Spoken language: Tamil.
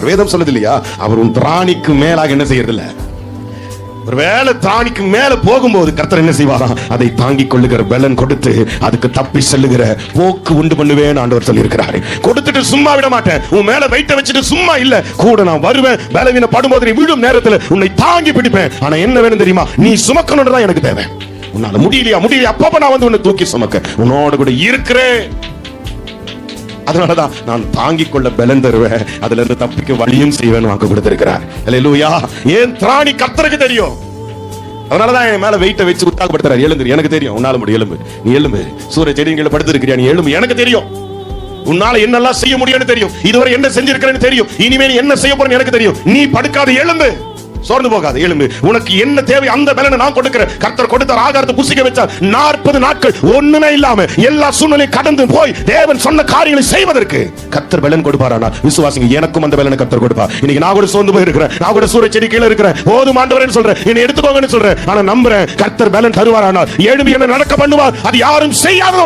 வேதம் சொல்லுது இல்லையா, அவர் உன் திராணிக்கு மேலாக என்ன செய்யறது இல்ல. ஒருவேளை திராணிக்கு மேல போகும்போது கர்த்தர் என்ன செய்வாராம், அதை தாங்கிக் கொள்ளுகிற பலன் கொடுத்து அதுக்கு தப்பி செல்லுகிற போக்கு உண்டு பண்ணுவேன் ஆண்டவர் சொல்லி இருக்கிறாரு. கொடுத்துட்டு சும்மா விட மாட்டேன், உன் மேல வெயிட்ட வச்சுட்டு சும்மா இல்ல, கூட நான் வருவேன். பலவீன படும்போது நீ விழும் நேரத்தில் உன்னை தாங்கி பிடிப்பேன். ஆனா என்ன வேணும் தெரியுமா, நீ சுமக்கணும் தான் எனக்கு தேவை. உன்னால முடியலையா அப்ப நான் வந்து உன்னை தூக்கி சுமக்க உன்னோட கூட இருக்கிறேன். அதனாலதான் நான் தாங்கிக் கொள்ள பலன் தருவேன், அதுல இருந்து தப்பிக்க வழியும் செய்வேன் வாக்கு கொடுத்திருக்கிறார். அல்லேலூயா. ஏன் திராணி கர்த்தருக்கு தெரியும், அதனாலதான் என் மேல வெயிட்ட வச்சு உற்சாகப்படுத்துறாரு. எழுந்து, எனக்கு தெரியும் உன்னால முடியும், எலும்பு நீ எலும்பு. சூரிய செடிகளை படுத்து இருக்கிறியா, நீ எலும்பு, எனக்கு தெரியும் உன்னால என்னெல்லாம் செய்ய முடியும்னு தெரியும். இதுவரை என்ன செஞ்சிருக்கிறேன்னு தெரியும், இனிமேல் என்ன செய்ய போறேன்னு எனக்கு தெரியும். நீ படுக்காத, எலும்பு, சோர்ந்து போகாது, எழும்பு. உனக்கு என்ன தேவை அந்த பலனை நான் கொடுக்கிறேன். கர்த்தர் கொடுத்தார், ஆகாரத்தை புசிக்க வச்சார். 40 நாட்கள் ஒண்ணுமே இல்லாம எல்லா சூழ்நிலையும் கடந்து போய் தேவன் சொன்ன காரியங்களை செய்வதற்கு கர்த்தர் பலன் கொடுப்பாரானா விசுவாசிங்க. எனக்கும் அந்த பலனை கர்த்தர் கொடுப்பார். இன்னைக்கு நான் கூட சோர்ந்து போய் இருக்கிறேன், நான் கூட சூரிய செடி கீழே இருக்கிறேன், போதும் ஆண்டவரேன்னு சொல்றேன், என்னை எடுத்துக்கோங்கன்னு சொல்றேன். ஆனா நம்புறேன் கர்த்தர் பலன் தருவாரானால் எழும்பி என்ன நடக்க பண்ணுவார், அது யாரும் செய்யாத